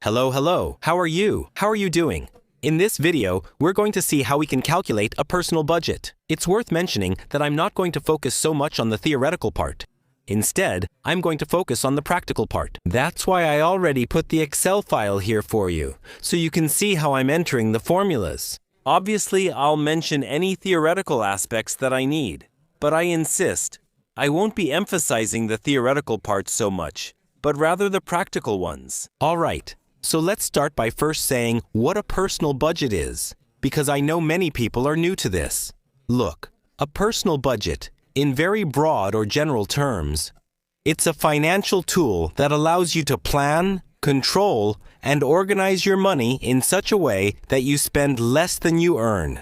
Hello. How are you? How are you doing? In this video, we're going to see how we can calculate a personal budget. It's worth mentioning that I'm not going to focus so much on the theoretical part. Instead, I'm going to focus on the practical part. That's why I already put the Excel file here for you, so you can see how I'm entering the formulas. Obviously, I'll mention any theoretical aspects that I need, but I insist, I won't be emphasizing the theoretical parts so much, but rather the practical ones. All right. So let's start by first saying what a personal budget is, because I know many people are new to this. Look, a personal budget, in very broad or general terms, it's a financial tool that allows you to plan, control, and organize your money in such a way that you spend less than you earn.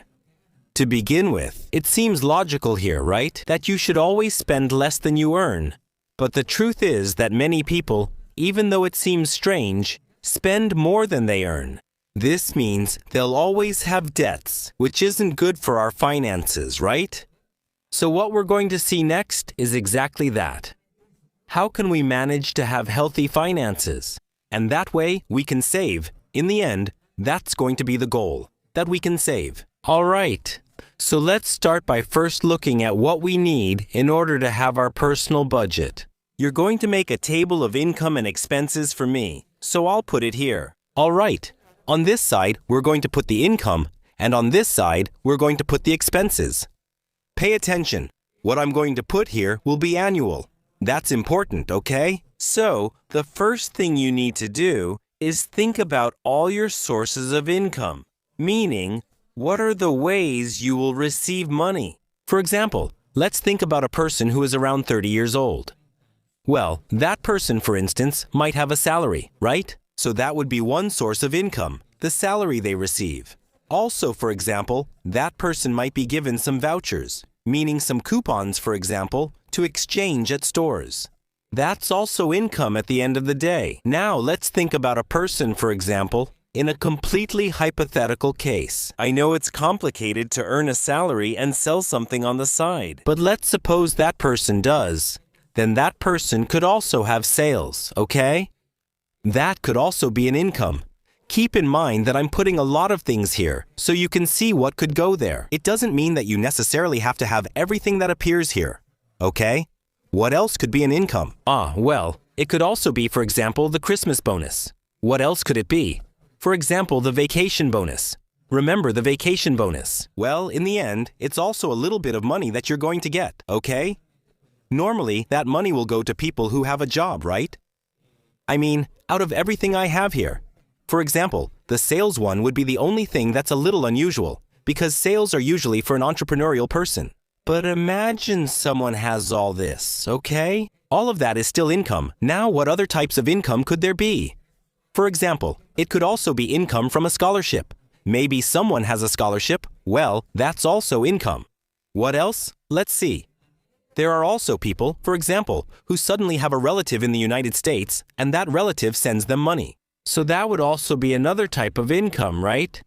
To begin with, it seems logical here, right? That you should always spend less than you earn. But the truth is that many people, even though it seems strange, spend more than they earn. This means they'll always have debts, which isn't good for our finances, right? So what we're going to see next is exactly that. How can we manage to have healthy finances? And that way we can save. In the end, that's going to be the goal, that we can save. All right, so let's start by first looking at what we need in order to have our personal budget. You're going to make a table of income and expenses for me. So I'll put it here. All right, on this side, we're going to put the income, and on this side, we're going to put the expenses. Pay attention. What I'm going to put here will be annual. That's important, okay? So, the first thing you need to do is think about all your sources of income, meaning, what are the ways you will receive money? For example, let's think about a person who is around 30 years old. Well, that person, for instance, might have a salary, right? So that would be one source of income, the salary they receive. Also, for example, that person might be given some vouchers, meaning some coupons, for example, to exchange at stores. That's also income at the end of the day. Now, let's think about a person, for example, in a completely hypothetical case. I know it's complicated to earn a salary and sell something on the side, but let's suppose that person does. Then that person could also have sales, okay? That could also be an income. Keep in mind that I'm putting a lot of things here, so you can see what could go there. It doesn't mean that you necessarily have to have everything that appears here, okay? What else could be an income? Well, it could also be, for example, the Christmas bonus. What else could it be? For example, the vacation bonus. Remember the vacation bonus. Well, in the end, it's also a little bit of money that you're going to get, okay? Normally, that money will go to people who have a job, right? I mean, out of everything I have here. For example, the sales one would be the only thing that's a little unusual, because sales are usually for an entrepreneurial person. But imagine someone has all this, okay? All of that is still income. Now, what other types of income could there be? For example, it could also be income from a scholarship. Maybe someone has a scholarship. Well, that's also income. What else? Let's see. There are also people, for example, who suddenly have a relative in the United States, and that relative sends them money. So that would also be another type of income, right?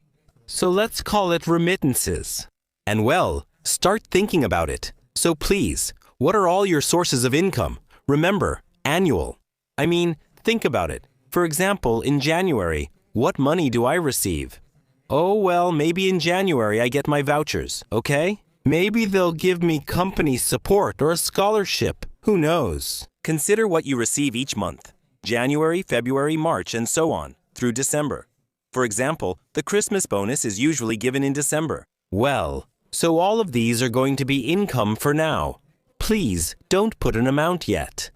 So let's call it remittances. And well, start thinking about it. So please, what are all your sources of income? Remember, annual. I mean, think about it. For example, in January, what money do I receive? Oh, well, maybe in January I get my vouchers, okay? Maybe they'll give me company support or a scholarship. Who knows? Consider what you receive each month. January, February, March, and so on, through December. For example, the Christmas bonus is usually given in December. Well, so all of these are going to be income for now. Please, don't put an amount yet.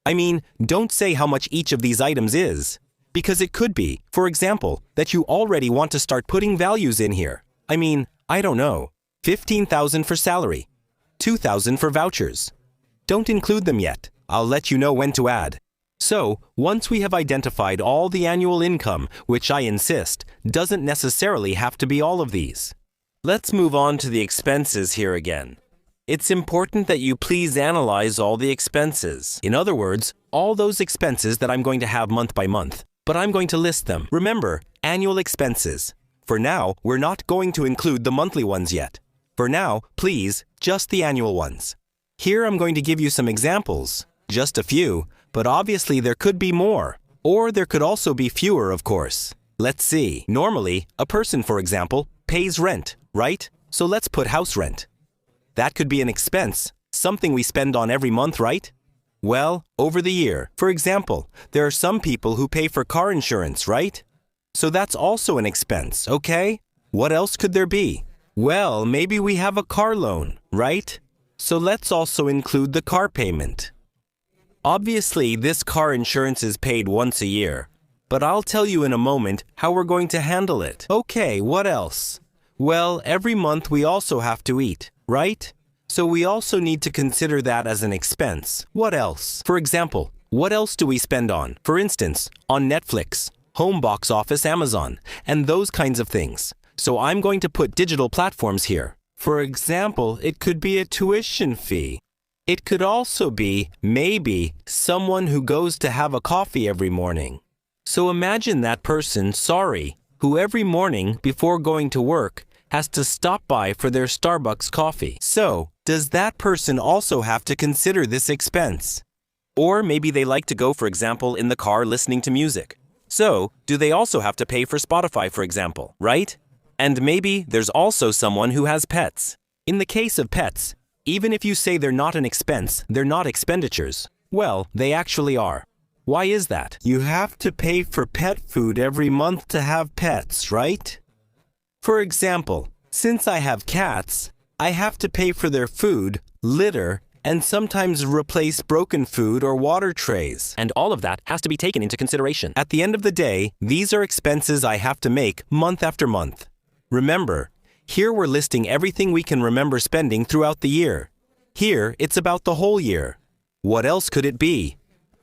I mean, don't say how much each of these items is. Because it could be, for example, that you already want to start putting values in here. I mean, I don't know. 15,000 for salary, 2,000 for vouchers. Don't include them yet. I'll let you know when to add. So, once we have identified all the annual income, which I insist, doesn't necessarily have to be all of these. Let's move on to the expenses here again. It's important that you please analyze all the expenses. In other words, all those expenses that I'm going to have month by month, but I'm going to list them. Remember, annual expenses. For now, we're not going to include the monthly ones yet. For now, please, just the annual ones. Here I'm going to give you some examples, just a few, but obviously there could be more. Or there could also be fewer, of course. Let's see. Normally, a person, for example, pays rent, right? So let's put house rent. That could be an expense, something we spend on every month, right? Well, over the year, for example, there are some people who pay for car insurance, right? So that's also an expense, okay? What else could there be? Well, maybe we have a car loan, right? So let's also include the car payment. Obviously, this car insurance is paid once a year, but I'll tell you in a moment how we're going to handle it. Okay, what else? Well, every month we also have to eat, right? So we also need to consider that as an expense. What else? For example, what else do we spend on? For instance, on Netflix, home box office, Amazon, and those kinds of things. So I'm going to put digital platforms here. For example, it could be a tuition fee. It could also be, maybe, someone who goes to have a coffee every morning. So imagine that person, who every morning before going to work has to stop by for their Starbucks coffee. So, does that person also have to consider this expense? Or maybe they like to go, for example, in the car listening to music. So, do they also have to pay for Spotify, for example, right? And maybe there's also someone who has pets. In the case of pets, even if you say they're not an expense, they're not expenditures, well, they actually are. Why is that? You have to pay for pet food every month to have pets, right? For example, since I have cats, I have to pay for their food, litter, and sometimes replace broken food or water trays. And all of that has to be taken into consideration. At the end of the day, these are expenses I have to make month after month. Remember, here we're listing everything we can remember spending throughout the year. Here, it's about the whole year. What else could it be?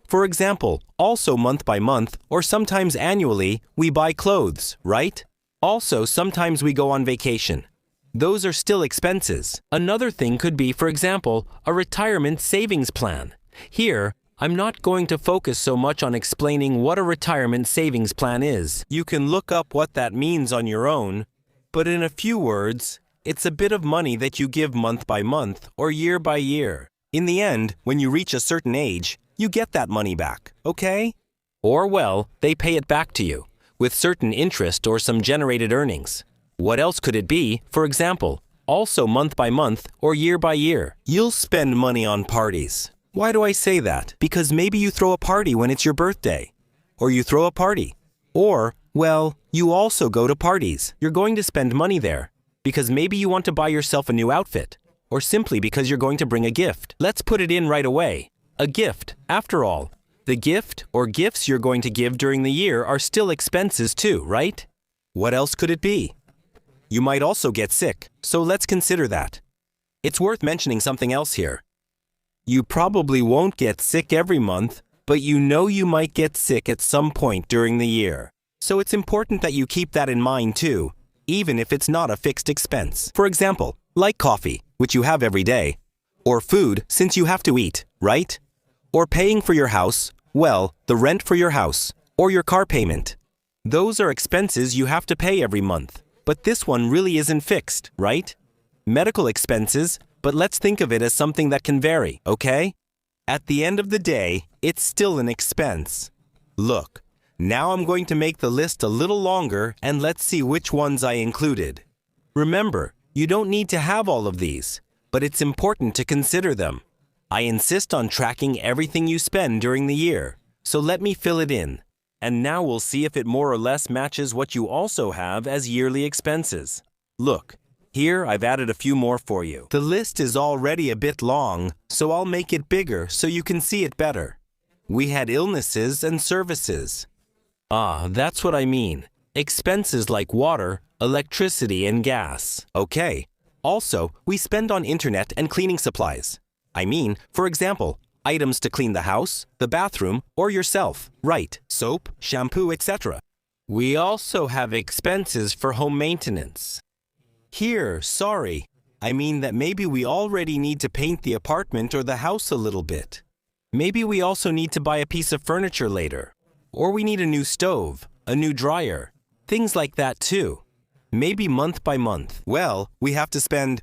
For example, also month by month, or sometimes annually, we buy clothes, right? Also, sometimes we go on vacation. Those are still expenses. Another thing could be, for example, a retirement savings plan. Here, I'm not going to focus so much on explaining what a retirement savings plan is. You can look up what that means on your own, but in a few words, it's a bit of money that you give month by month or year by year. In the end, when you reach a certain age, you get that money back, okay? Or, well, they pay it back to you, with certain interest or some generated earnings. What else could it be? For example, also month by month or year by year. You'll spend money on parties. Why do I say that? Because maybe you throw a party when it's your birthday. Or you throw a party. Or, well, you also go to parties. You're going to spend money there. Because maybe you want to buy yourself a new outfit. Or simply because you're going to bring a gift. Let's put it in right away. A gift, after all. The gift or gifts you're going to give during the year are still expenses too, right? What else could it be? You might also get sick, so let's consider that. It's worth mentioning something else here. You probably won't get sick every month, but you know you might get sick at some point during the year. So it's important that you keep that in mind too, even if it's not a fixed expense. For example, like coffee, which you have every day, or food since you have to eat, right? Or paying for your house, well, the rent for your house, or your car payment. Those are expenses you have to pay every month. But this one really isn't fixed, right? Medical expenses, but let's think of it as something that can vary, okay? At the end of the day, it's still an expense. Look, now I'm going to make the list a little longer and let's see which ones I included. Remember, you don't need to have all of these, but it's important to consider them. I insist on tracking everything you spend during the year, so let me fill it in. And now we'll see if it more or less matches what you also have as yearly expenses. Look, here I've added a few more for you. The list is already a bit long, so I'll make it bigger so you can see it better. We had illnesses and services. Ah, that's what I mean. Expenses like water, electricity, and gas. Okay. Also, we spend on internet and cleaning supplies. I mean, for example, items to clean the house, the bathroom, or yourself. Right, soap, shampoo, etc. We also have expenses for home maintenance. Here, I mean that maybe we already need to paint the apartment or the house a little bit. Maybe we also need to buy a piece of furniture later. Or we need a new stove, a new dryer, things like that too. Maybe month by month. Well, we have to spend,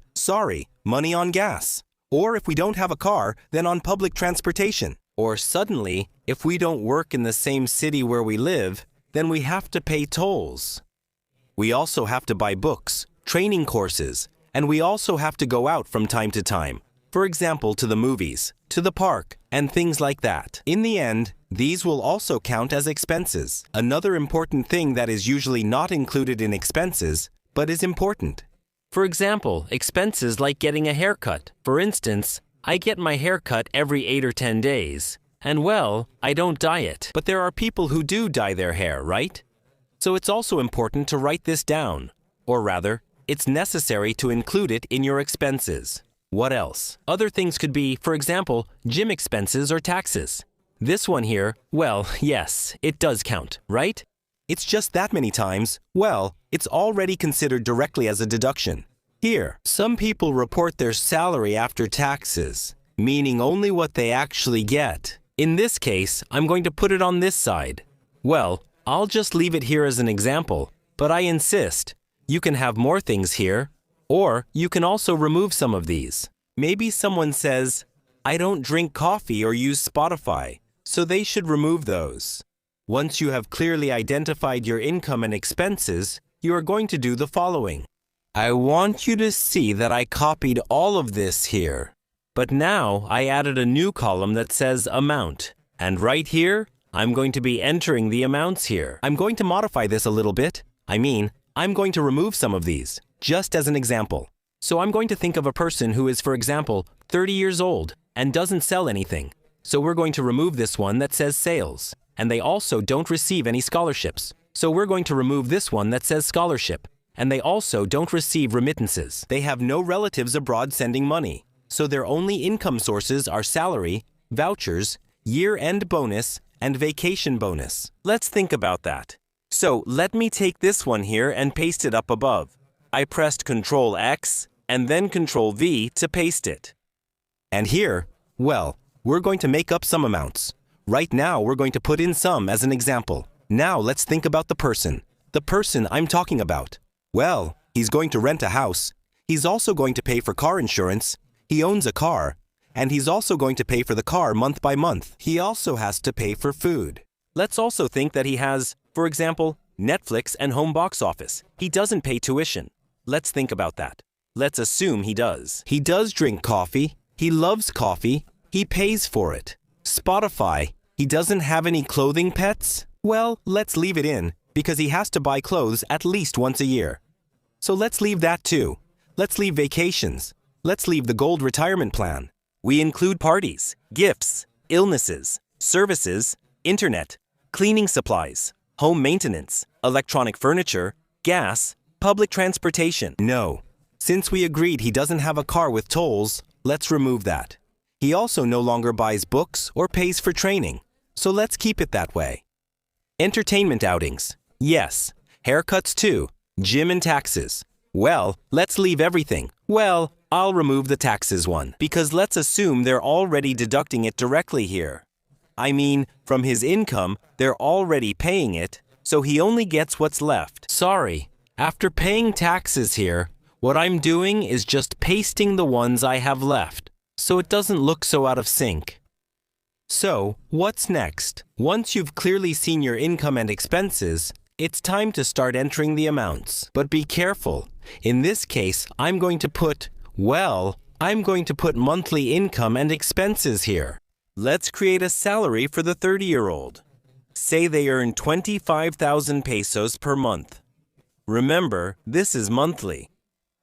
money on gas. Or if we don't have a car, then on public transportation. Or suddenly, If we don't work in the same city where we live, then we have to pay tolls. We also have to buy books, training courses, and we also have to go out from time to time. For example, to the movies, to the park, and things like that. In the end, these will also count as expenses. Another important thing that is usually not included in expenses, but is important. For example, expenses like getting a haircut. For instance, I get my hair cut every 8 or 10 days. And well, I don't dye it. But there are people who do dye their hair, right? So it's also important to write this down. Or rather, it's necessary to include it in your expenses. What else? Other things could be, for example, gym expenses or taxes. This one here, well, yes, it does count, right? It's just that many times, well, it's already considered directly as a deduction. Here, some people report their salary after taxes, meaning only what they actually get. In this case, I'm going to put it on this side. Well, I'll just leave it here as an example, but I insist, you can have more things here, or you can also remove some of these. Maybe someone says, I don't drink coffee or use Spotify, so they should remove those. Once you have clearly identified your income and expenses, you are going to do the following. I want you to see that I copied all of this here. But now I added a new column that says amount. And right here, I'm going to be entering the amounts here. I'm going to modify this a little bit. I'm going to remove some of these, just as an example. So I'm going to think of a person who is, for example, 30 years old and doesn't sell anything. So we're going to remove this one that says sales. And they also don't receive any scholarships. So we're going to remove this one that says scholarship. And they also don't receive remittances. They have no relatives abroad sending money. So their only income sources are salary, vouchers, year-end bonus, and vacation bonus. Let's think about that. So let me take this one here and paste it up above. I pressed Ctrl X and then Ctrl V to paste it. And here, well, we're going to make up some amounts. Right now, we're going to put in some as an example. Now let's think about the person. The person I'm talking about. Well, he's going to rent a house. He's also going to pay for car insurance. He owns a car. And he's also going to pay for the car month by month. He also has to pay for food. Let's also think that he has, for example, Netflix and home box office. He doesn't pay tuition. Let's think about that. Let's assume he does. He does drink coffee. He loves coffee. He pays for it. Spotify. He doesn't have any clothing pets? Well, let's leave it in, because he has to buy clothes at least once a year. So let's leave that too. Let's leave vacations. Let's leave the gold retirement plan. We include parties, gifts, illnesses, services, internet, cleaning supplies, home maintenance, electronic furniture, gas, public transportation. No. Since we agreed he doesn't have a car with tolls, let's remove that. He also no longer buys books or pays for training, so let's keep it that way. Entertainment outings. Yes. Haircuts too. Gym and taxes. Well, let's leave everything. Well, I'll remove the taxes one, because let's assume they're already deducting it directly here. I mean, from his income, they're already paying it, so he only gets what's left. Sorry, after paying taxes here, what I'm doing is just pasting the ones I have left, so it doesn't look so out of sync. So, what's next? Once you've clearly seen your income and expenses, it's time to start entering the amounts. But be careful. In this case, I'm going to put monthly income and expenses here. Let's create a salary for the 30-year-old. Say they earn 25,000 pesos per month. Remember, this is monthly.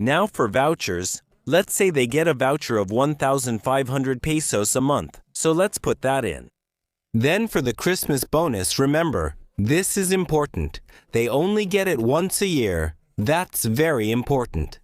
Now for vouchers, let's say they get a voucher of 1,500 pesos a month. So let's put that in. Then for the Christmas bonus, remember, this is important. They only get it once a year. That's very important.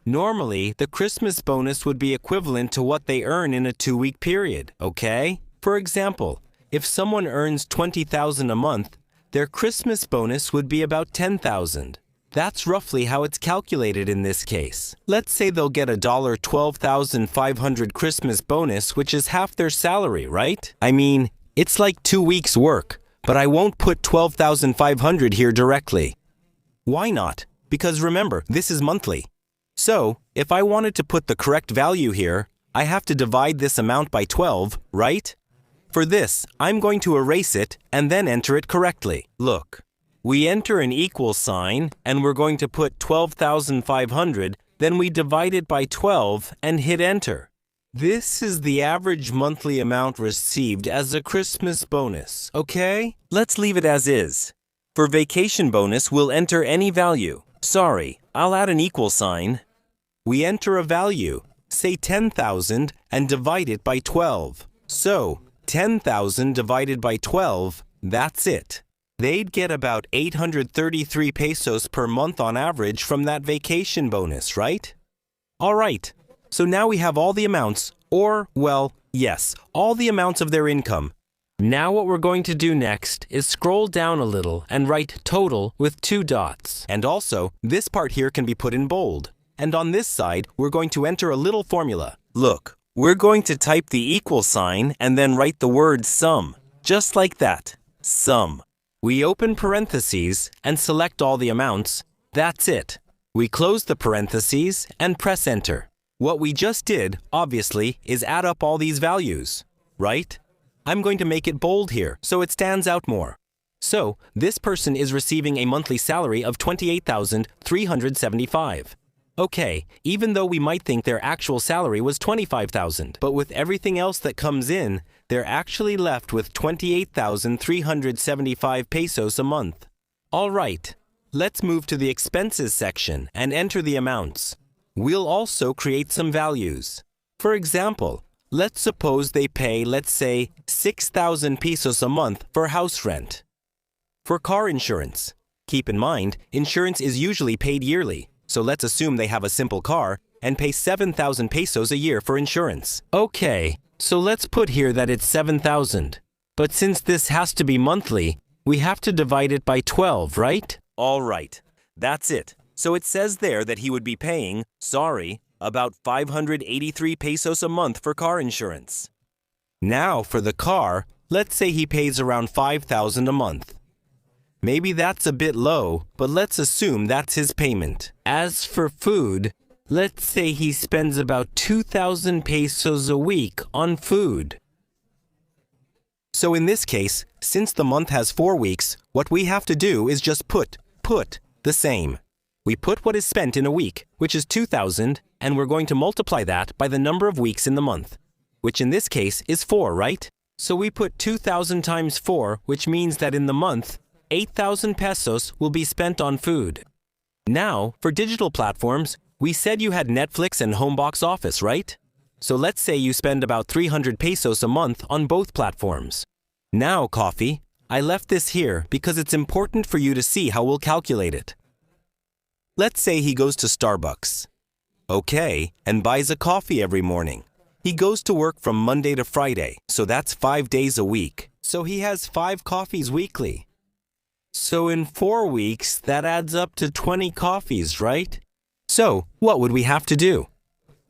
Normally, the Christmas bonus would be equivalent to what they earn in a 2-week period, okay? For example, if someone earns 20,000 a month, their Christmas bonus would be about 10,000. That's roughly how it's calculated in this case. Let's say they'll get a $12,500 Christmas bonus, which is half their salary, right? I mean, it's like 2 weeks' work, but I won't put 12,500 here directly. Why not? Because remember, this is monthly. So, if I wanted to put the correct value here, I have to divide this amount by 12, right? For this, I'm going to erase it and then enter it correctly. Look, we enter an equal sign and we're going to put 12,500, then we divide it by 12 and hit enter. This is the average monthly amount received as a Christmas bonus, okay? Let's leave it as is. For vacation bonus, we'll enter any value. Sorry, I'll add an equal sign. We enter a value, say 10,000, and divide it by 12. So, 10,000 divided by 12, that's it. They'd get about 833 pesos per month on average from that vacation bonus, right? All right, so now we have all the amounts, or, well, yes, all the amounts of their income. Now what we're going to do next is scroll down a little and write total with 2 dots. And also, this part here can be put in bold. And on this side, we're going to enter a little formula. Look, we're going to type the equal sign and then write the word sum. Just like that, sum. We open parentheses and select all the amounts. That's it. We close the parentheses and press enter. What we just did, obviously, is add up all these values, right? I'm going to make it bold here so it stands out more. So, this person is receiving a monthly salary of 28,375. Okay, even though we might think their actual salary was 25,000, but with everything else that comes in, they're actually left with 28,375 pesos a month. All right, let's move to the expenses section and enter the amounts. We'll also create some values. For example, let's suppose they pay, let's say, 6,000 pesos a month for house rent. For car insurance, keep in mind, insurance is usually paid yearly. So let's assume they have a simple car and pay 7,000 pesos a year for insurance. Okay, so let's put here that it's 7,000. But since this has to be monthly, we have to divide it by 12, right? All right, that's it. So it says there that he would be paying, about 583 pesos a month for car insurance. Now for the car, let's say he pays around 5,000 a month. Maybe that's a bit low, but let's assume that's his payment. As for food, let's say he spends about 2,000 pesos a week on food. So in this case, since the month has 4 weeks, what we have to do is just put the same. We put what is spent in a week, which is 2,000, and we're going to multiply that by the number of weeks in the month, which in this case is 4, right? So we put 2,000 times 4, which means that in the month, 8,000 pesos will be spent on food. Now, for digital platforms, we said you had Netflix and Homebox Office, right? So let's say you spend about 300 pesos a month on both platforms. Now, coffee, I left this here because it's important for you to see how we'll calculate it. Let's say he goes to Starbucks. Okay, and buys a coffee every morning. He goes to work from Monday to Friday, so that's 5 days a week. So he has 5 coffees weekly. So in 4 weeks, that adds up to 20 coffees, right? So, what would we have to do?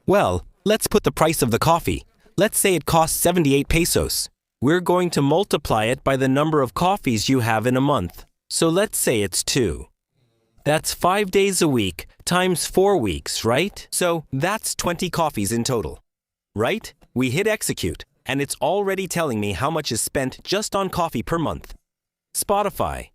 Well, let's put the price of the coffee. Let's say it costs 78 pesos. We're going to multiply it by the number of coffees you have in a month. So let's say it's 2. That's 5 days a week times 4 weeks, right? So that's 20 coffees in total, right? We hit execute, and it's already telling me how much is spent just on coffee per month. Spotify.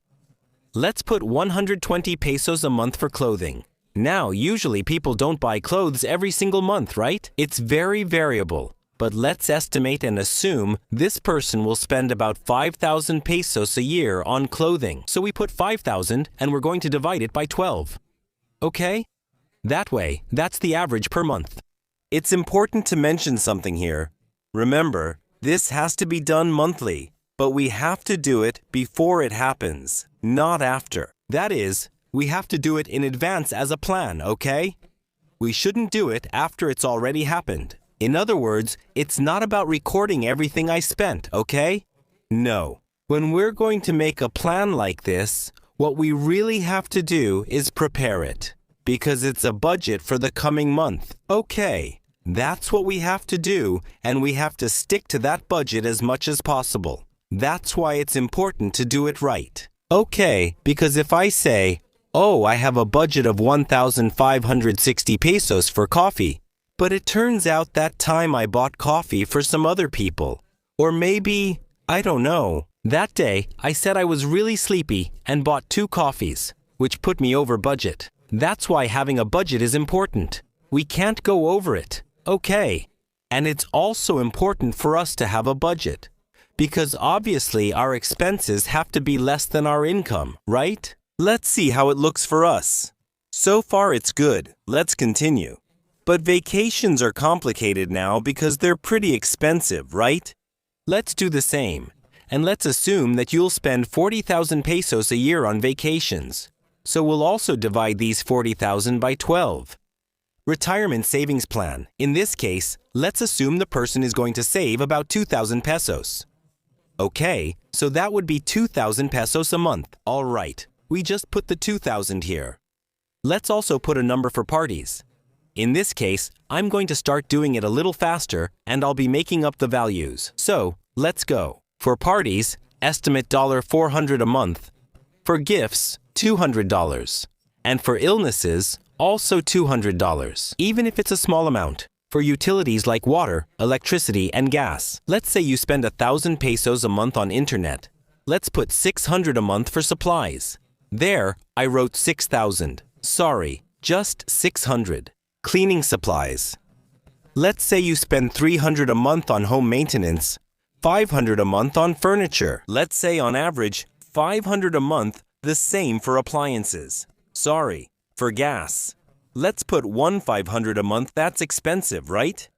Let's put 120 pesos a month for clothing. Now, usually people don't buy clothes every single month, right? It's very variable. But let's estimate and assume this person will spend about 5,000 pesos a year on clothing. So we put 5,000 and we're going to divide it by 12. Okay? That way, that's the average per month. It's important to mention something here. Remember, this has to be done monthly, but we have to do it before it happens, not after. That is, we have to do it in advance as a plan, okay? We shouldn't do it after it's already happened. In other words, it's not about recording everything I spent, okay? No. When we're going to make a plan like this, what we really have to do is prepare it, because it's a budget for the coming month. Okay, that's what we have to do, and we have to stick to that budget as much as possible. That's why it's important to do it right. Okay, because if I say, oh, I have a budget of 1,560 pesos for coffee, but it turns out that time I bought coffee for some other people. Or maybe, I don't know. That day, I said I was really sleepy and bought 2 coffees, which put me over budget. That's why having a budget is important. We can't go over it. Okay. And it's also important for us to have a budget, because obviously our expenses have to be less than our income, right? Let's see how it looks for us. So far it's good. Let's continue. But vacations are complicated now because they're pretty expensive, right? Let's do the same. And let's assume that you'll spend 40,000 pesos a year on vacations. So we'll also divide these 40,000 by 12. Retirement savings plan. In this case, let's assume the person is going to save about 2,000 pesos. Okay, so that would be 2,000 pesos a month. All right, we just put the 2,000 here. Let's also put a number for parties. In this case, I'm going to start doing it a little faster and I'll be making up the values. So, let's go. For parties, estimate $400 a month. For gifts, $200. And for illnesses, also $200, even if it's a small amount. For utilities like water, electricity, and gas, let's say you spend 1,000 pesos a month on internet. Let's put 600 a month for supplies. There, I wrote 6,000. Sorry, just 600. Cleaning supplies. Let's say you spend 300 a month on home maintenance, 500 a month on furniture. Let's say on average, 500 a month, the same for appliances. Sorry. For gas, let's put 1,500 a month. That's expensive, right?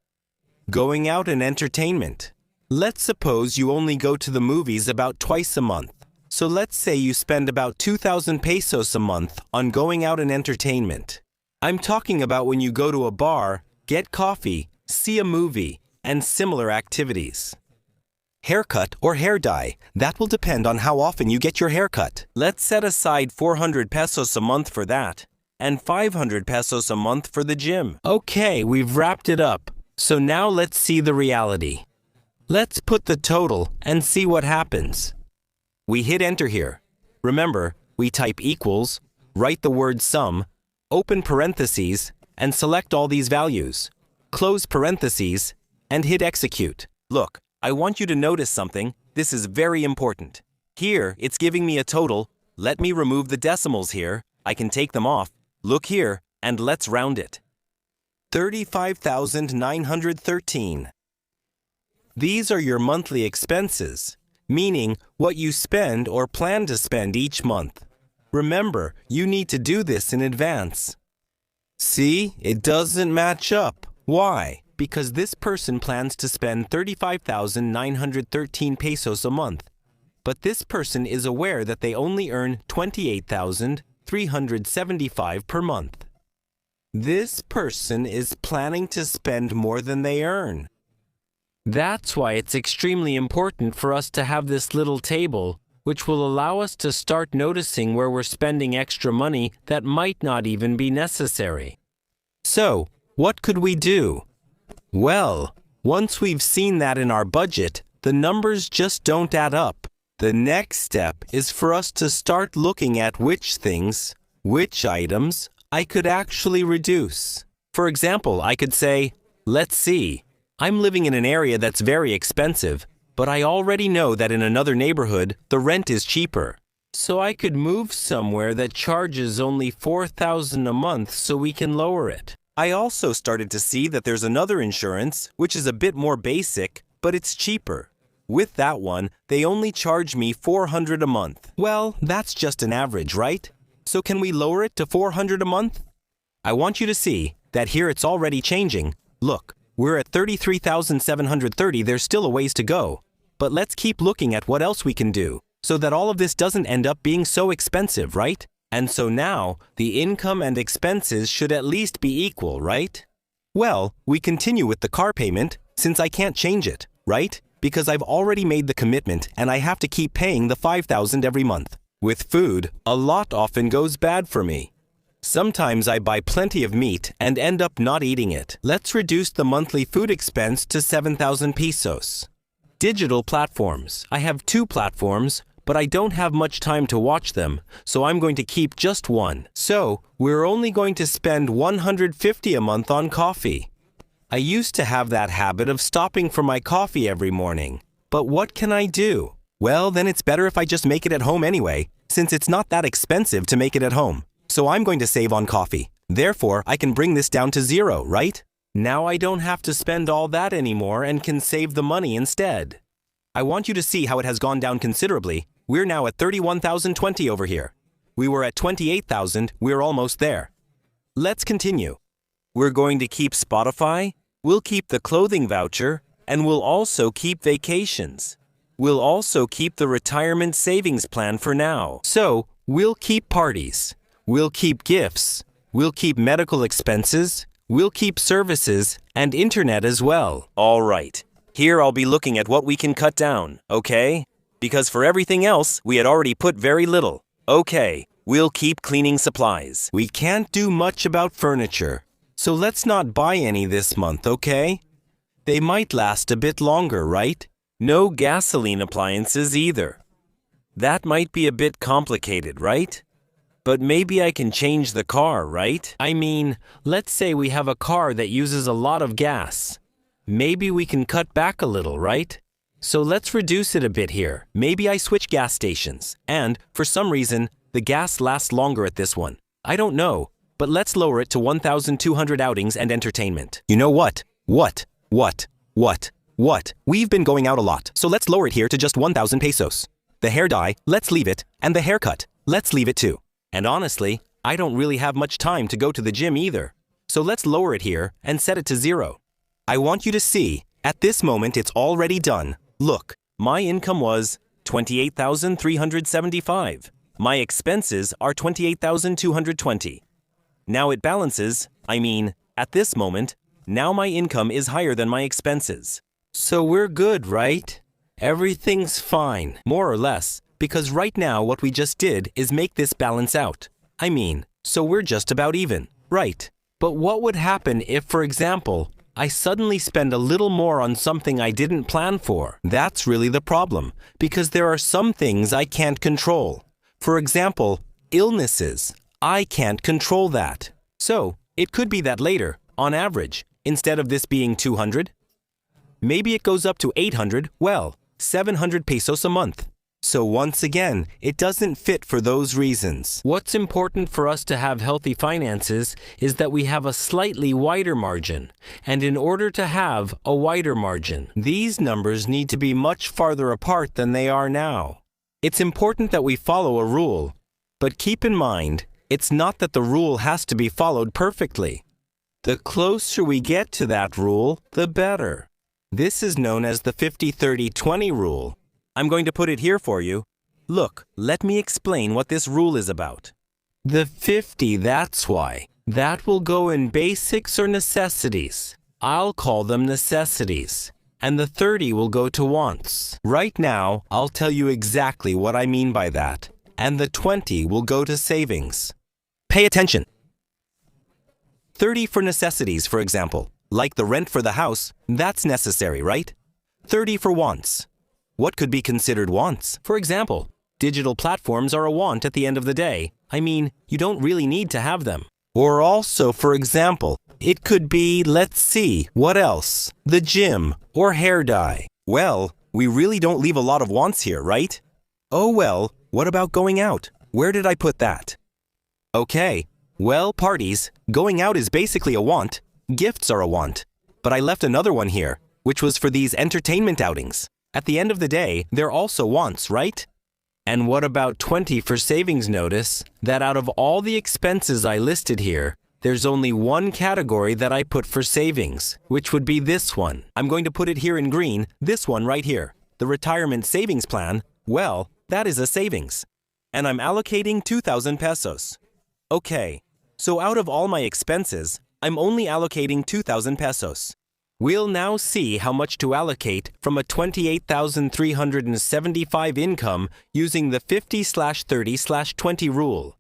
Going out and entertainment. Let's suppose you only go to the movies about twice a month. So let's say you spend about 2,000 pesos a month on going out and entertainment. I'm talking about when you go to a bar, get coffee, see a movie, and similar activities. Haircut or hair dye. That will depend on how often you get your haircut. Let's set aside 400 pesos a month for that. And 500 pesos a month for the gym. Okay, we've wrapped it up. So now let's see the reality. Let's put the total and see what happens. We hit enter here. Remember, we type equals, write the word sum, open parentheses, and select all these values. Close parentheses, and hit execute. Look, I want you to notice something. This is very important. Here, it's giving me a total. Let me remove the decimals here. I can take them off. Look here, and let's round it. 35,913. These are your monthly expenses, meaning what you spend or plan to spend each month. Remember, you need to do this in advance. See, it doesn't match up. Why? Because this person plans to spend 35,913 pesos a month. But this person is aware that they only earn 28,375 per month. This person is planning to spend more than they earn. That's why it's extremely important for us to have this little table, which will allow us to start noticing where we're spending extra money that might not even be necessary. So, what could we do? Well, once we've seen that in our budget, the numbers just don't add up. The next step is for us to start looking at which items, I could actually reduce. For example, I could say, let's see, I'm living in an area that's very expensive, but I already know that in another neighborhood, the rent is cheaper. So I could move somewhere that charges only 4,000 a month so we can lower it. I also started to see that there's another insurance, which is a bit more basic, but it's cheaper. With that one, they only charge me 400 a month. Well, that's just an average, right? So can we lower it to 400 a month? I want you to see that here it's already changing. Look, we're at 33,730. There's still a ways to go. But let's keep looking at what else we can do so that all of this doesn't end up being so expensive, right? And so now, the income and expenses should at least be equal, right? Well, we continue with the car payment since I can't change it, right? Because I've already made the commitment and I have to keep paying the 5,000 every month. With food, a lot often goes bad for me. Sometimes I buy plenty of meat and end up not eating it. Let's reduce the monthly food expense to 7,000 pesos. Digital platforms. I have 2 platforms, but I don't have much time to watch them, so I'm going to keep just one. So, we're only going to spend 150 a month on coffee. I used to have that habit of stopping for my coffee every morning, But what can I do? Well, then it's better if I just make it at home anyway, since it's not that expensive to make it at home. So I'm going to save on coffee. Therefore, I can bring this down to 0, right? Now I don't have to spend all that anymore and can save the money instead. I want you to see how it has gone down considerably. We're now at 31,020 over here. We were at 28,000, we're almost there. Let's continue. We're going to keep Spotify, we'll keep the clothing voucher, and we'll also keep vacations. We'll also keep the retirement savings plan for now. So, we'll keep parties. We'll keep gifts. We'll keep medical expenses. We'll keep services and internet as well. All right. Here I'll be looking at what we can cut down, okay? Because for everything else, we had already put very little. Okay, we'll keep cleaning supplies. We can't do much about furniture, so let's not buy any this month, okay? They might last a bit longer, right? No gasoline appliances either. That might be a bit complicated, right? But maybe I can change the car, right? I mean, let's say we have a car that uses a lot of gas. Maybe we can cut back a little, right? So let's reduce it a bit here. Maybe I switch gas stations. And, for some reason, the gas lasts longer at this one. I don't know, but let's lower it to 1,200 outings and entertainment. You know what? What? We've been going out a lot, so let's lower it here to just 1,000 pesos. The hair dye, let's leave it, and the haircut, let's leave it too. And honestly, I don't really have much time to go to the gym either. So let's lower it here and set it to 0. I want you to see, at this moment it's already done. Look, my income was 28,375. My expenses are 28,220. Now it balances, at this moment, now my income is higher than my expenses. So we're good, right? Everything's fine, more or less. Because right now what we just did is make this balance out. So we're just about even, right? But what would happen if, for example, I suddenly spend a little more on something I didn't plan for? That's really the problem, because there are some things I can't control. For example, illnesses. I can't control that. So, it could be that later, on average, instead of this being 200, maybe it goes up to 800, 700 pesos a month. So once again, it doesn't fit for those reasons. What's important for us to have healthy finances is that we have a slightly wider margin. And in order to have a wider margin, these numbers need to be much farther apart than they are now. It's important that we follow a rule. But keep in mind, it's not that the rule has to be followed perfectly. The closer we get to that rule, the better. This is known as the 50-30-20 rule. I'm going to put it here for you. Look, let me explain what this rule is about. The 50, that's why. That will go in basics or necessities. I'll call them necessities. And the 30 will go to wants. Right now, I'll tell you exactly what I mean by that. And the 20 will go to savings. Pay attention. 30 for necessities, for example. Like the rent for the house, that's necessary, right? 30 for wants. What could be considered wants? For example, digital platforms are a want at the end of the day. You don't really need to have them. Or also, for example, it could be, let's see, what else? The gym or hair dye. Well, we really don't leave a lot of wants here, right? Oh well, what about going out? Where did I put that? Okay, well, parties. Going out is basically a want. Gifts are a want. But I left another one here, which was for these entertainment outings. At the end of the day, they're also wants, right? And what about 20 for savings? Notice that out of all the expenses I listed here, there's only one category that I put for savings, which would be this one. I'm going to put it here in green, this one right here. The retirement savings plan, well, that is a savings. And I'm allocating 2,000 pesos. Okay, so out of all my expenses, I'm only allocating 2,000 pesos. We'll now see how much to allocate from a 28,375 income using the 50/30/20 rule.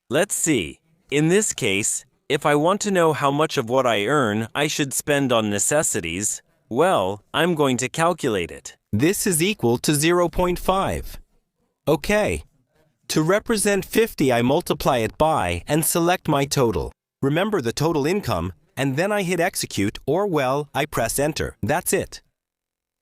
Let's see. In this case, if I want to know how much of what I earn I should spend on necessities, well, I'm going to calculate it. This is equal to 0.5. Okay. To represent 50, I multiply it by and select my total. Remember the total income, and then I hit execute, or I press enter. That's it.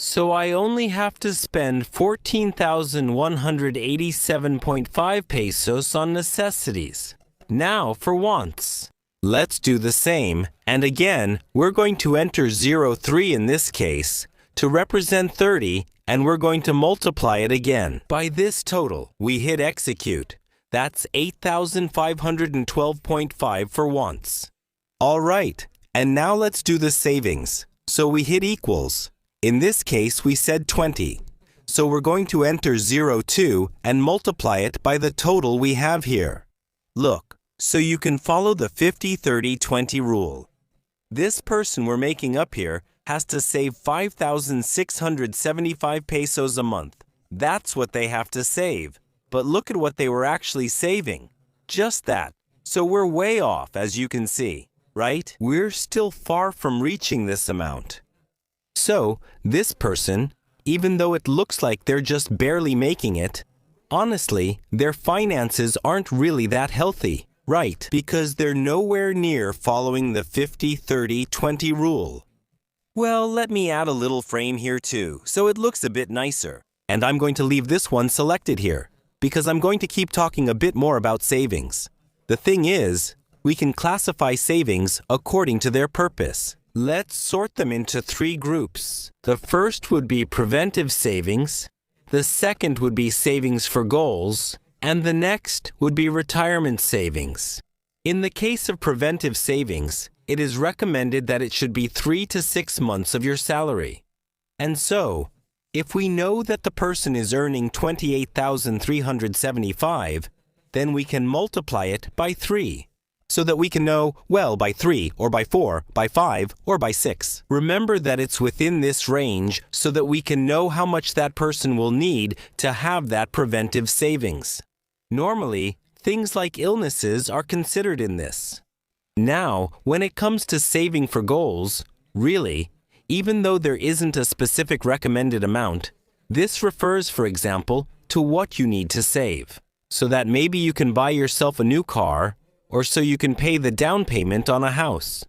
So I only have to spend 14,187.5 pesos on necessities. Now for wants. Let's do the same, and again, we're going to enter 03 in this case to represent 30, and we're going to multiply it again. By this total, we hit execute. That's 8,512.5 for wants. All right, and now let's do the savings. So we hit equals. In this case, we said 20. So we're going to enter 02 and multiply it by the total we have here. Look, so you can follow the 50-30-20 rule. This person we're making up here has to save 5,675 pesos a month. That's what they have to save. But look at what they were actually saving. Just that. So we're way off, as you can see, right? We're still far from reaching this amount. So, this person, even though it looks like they're just barely making it, honestly, their finances aren't really that healthy, right? Because they're nowhere near following the 50-30-20 rule. Well, let me add a little frame here too, so it looks a bit nicer. And I'm going to leave this one selected here, because I'm going to keep talking a bit more about savings. The thing is, we can classify savings according to their purpose. Let's sort them into 3 groups. The first would be preventive savings, the second would be savings for goals, and the next would be retirement savings. In the case of preventive savings, it is recommended that it should be 3 to 6 months of your salary. And so, if we know that the person is earning 28,375, then we can multiply it by 3. So that we can know, well, by 3, or by 4, by 5, or by 6. Remember that it's within this range so that we can know how much that person will need to have that preventive savings. Normally, things like illnesses are considered in this. Now, when it comes to saving for goals, really, even though there isn't a specific recommended amount, this refers, for example, to what you need to save. So that maybe you can buy yourself a new car, or so you can pay the down payment on a house,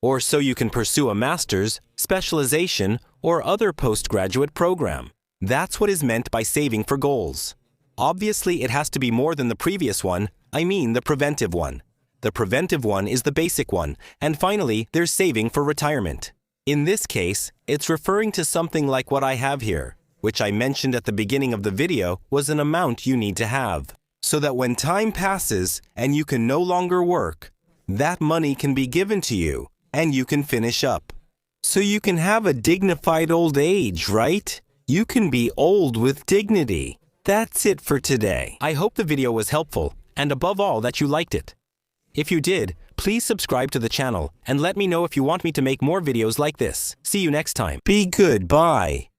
or so you can pursue a master's, specialization, or other postgraduate program. That's what is meant by saving for goals. Obviously, it has to be more than the previous one, I mean the preventive one. The preventive one is the basic one, and finally, there's saving for retirement. In this case, it's referring to something like what I have here, which I mentioned at the beginning of the video was an amount you need to have. So that when time passes and you can no longer work, that money can be given to you and you can finish up. So you can have a dignified old age, right? You can be old with dignity. That's it for today. I hope the video was helpful and above all that you liked it. If you did, please subscribe to the channel and let me know if you want me to make more videos like this. See you next time. Be good. Bye.